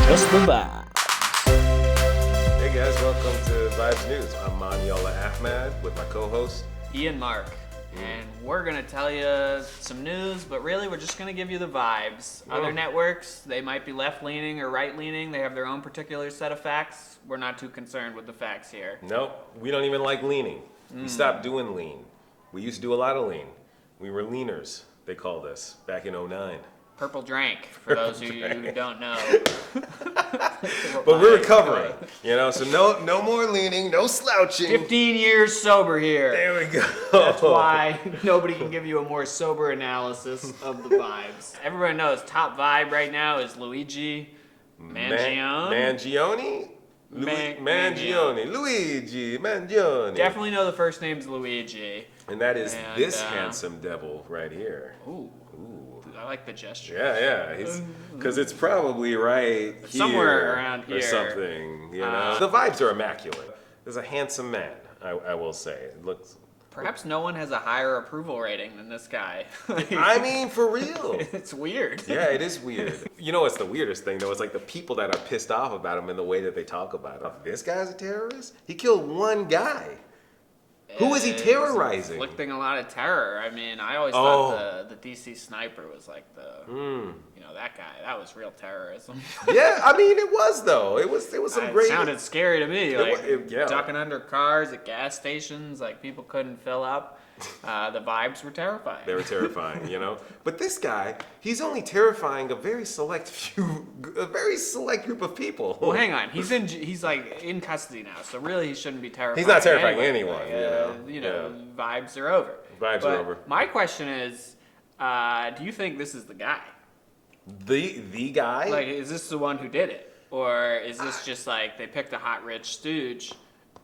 Just the vibe. Hey guys, welcome to Vibes News. I'm Monnie Aleahmad with my co-host Ian Mark. And we're going to tell you some news, but really we're just going to give you the vibes. Other networks, they might be left-leaning or right-leaning. They have their own particular set of facts. We're not too concerned with the facts here. Nope, we don't even like leaning. We stopped doing lean. We used to do a lot of lean. We were leaners, they called us, back in 09. Purple drank, for those of you who don't know. But we're recovering, so no more leaning, no slouching. 15 years sober here. There we go. That's why nobody can give you a more sober analysis of the vibes. Everybody knows top vibe right now is Luigi Mangione. Mangione? Mangione. Luigi Mangione. Definitely know the first name's Luigi. And that is this handsome devil right here. Ooh. I like the gesture. Yeah. Because it's probably right here. Somewhere around here. Or something, The vibes are immaculate. There's a handsome man, I will say. It looks... Perhaps no one has a higher approval rating than this guy. I mean, for real. It's weird. Yeah, it is weird. You know what's the weirdest thing, though? It's like the people that are pissed off about him and the way that they talk about him. This guy's a terrorist? He killed one guy. Who is he terrorizing? Inflicting a lot of terror. I mean, I always thought the DC sniper was like that guy. That was real terrorism. Yeah, I mean, it was though. It was some great. It sounded scary to me. Ducking under cars at gas stations, like people couldn't fill up. The vibes were terrifying. They were terrifying, But this guy, he's only terrifying a very select group of people. Well, hang on. He's like in custody now, so really he shouldn't be terrifying. He's not terrifying anyone. Vibes are over. Vibes are over. My question is, do you think this is the guy? The guy? Like, is this the one who did it, or is this just like they picked a hot rich stooge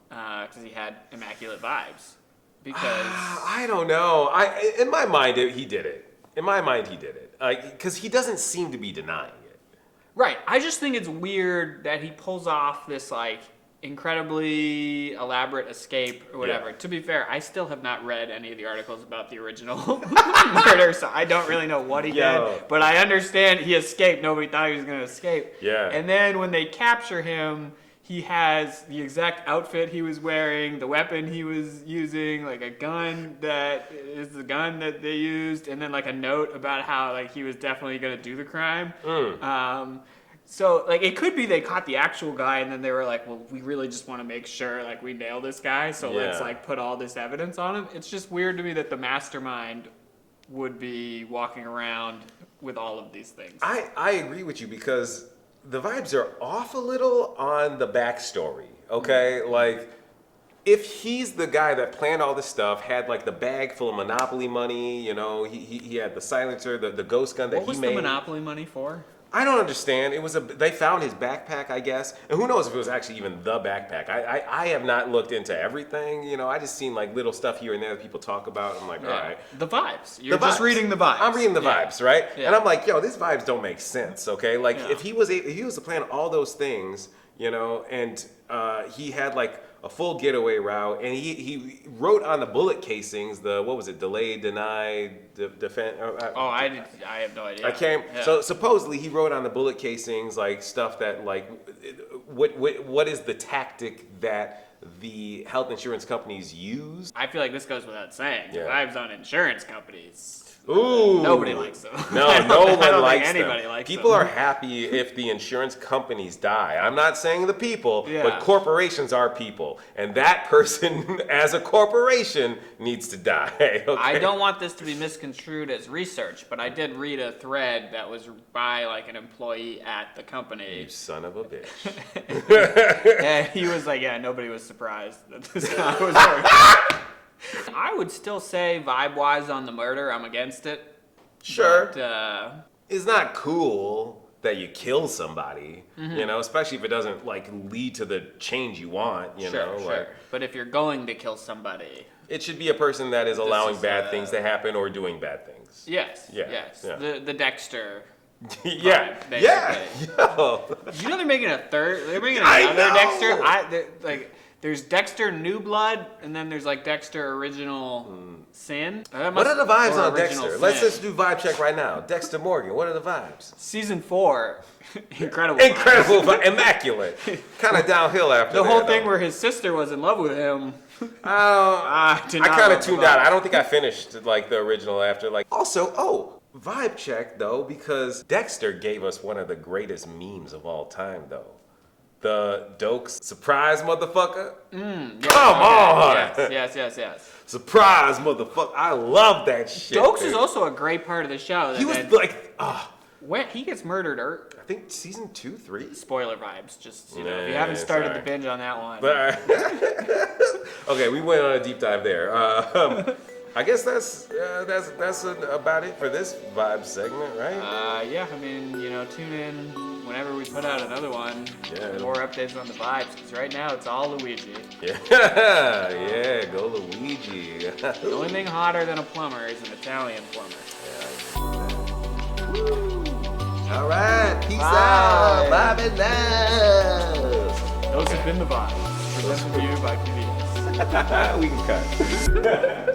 because he had immaculate vibes? Because I don't know. In my mind, he did it. In my mind, he did it. Because he doesn't seem to be denying it. Right. I just think it's weird that he pulls off this like incredibly elaborate escape or whatever. Yeah. To be fair, I still have not read any of the articles about the original murder, so I don't really know what he did. But I understand he escaped. Nobody thought he was going to escape. Yeah. And then when they capture him, he has the exact outfit he was wearing, the weapon he was using, like a gun that is the gun that they used, and then like a note about how like he was definitely going to do the crime. So like it could be they caught the actual guy and then they were like, well, we really just want to make sure like we nail this guy, so let's like put all this evidence on him. It's just weird to me that the mastermind would be walking around with all of these things. I agree with you because the vibes are off a little on the backstory, okay? Like, if he's the guy that planned all this stuff, had like the bag full of Monopoly money, he had the silencer, the ghost gun that he made. What was the Monopoly money for? I don't understand. They found his backpack, I guess, and who knows if it was actually even the backpack. I have not looked into everything. I just seen like little stuff here and there that people talk about. I'm like, all right, the vibes. You're just reading the vibes. I'm reading the vibes, right? Yeah. And I'm like, these vibes don't make sense. Okay, like if he was to plan all those things, and he had like a full getaway route, and he wrote on the bullet casings delay, deny, defend. I have no idea. I can't. Yeah. So supposedly he wrote on the bullet casings like stuff that like, what is the tactic that the health insurance companies use? I feel like this goes without saying. The vibes on insurance companies. Ooh. Nobody likes them. No, no one likes them. Anybody likes people them. Are happy if the insurance companies die. I'm not saying the people, but corporations are people. And that person, as a corporation, needs to die. Okay? I don't want this to be misconstrued as research, but I did read a thread that was by like an employee at the company. You son of a bitch. And he was like, nobody was surprised that this guy was working. I would still say vibe-wise on the murder, I'm against it. Sure. But, it's not cool that you kill somebody, especially if it doesn't like lead to the change you want, Sure. Like, but if you're going to kill somebody, it should be a person that is allowing bad things to happen or doing bad things. Yes. The Dexter. Yeah. Vibe, yeah. Did you know they're making a third? They're making another Dexter. There's Dexter New Blood, and then there's like Dexter Original Sin. What are the vibes or on Original Dexter? Sin. Let's just do vibe check right now. Dexter Morgan, what are the vibes? Season 4, incredible. Incredible, immaculate. Kind of downhill after The that, whole thing though. where his sister was in love with him. I did not kind of love the tuned out. vibe. I don't think I finished like the original after. Like also, vibe check though, because Dexter gave us one of the greatest memes of all time though. The Doakes surprise motherfucker. Come on. Yes. Surprise motherfucker. I love that shit. Doakes dude. is also a great part of the show. He was like, when he gets murdered, I think season 2, 3. spoiler vibes. Just if you Nah, haven't started sorry. the binge on that one. But okay, we went on a deep dive there. I guess that's about it for this vibe segment, right? Yeah, I mean, tune in whenever we put out another one. Yeah. More updates on the vibes, because right now it's all Luigi. Yeah, go Luigi. The only thing hotter than a plumber is an Italian plumber. All right, peace Bye. out, vibe and love. Those have been the vibes, presented to you by Convenience. We can cut.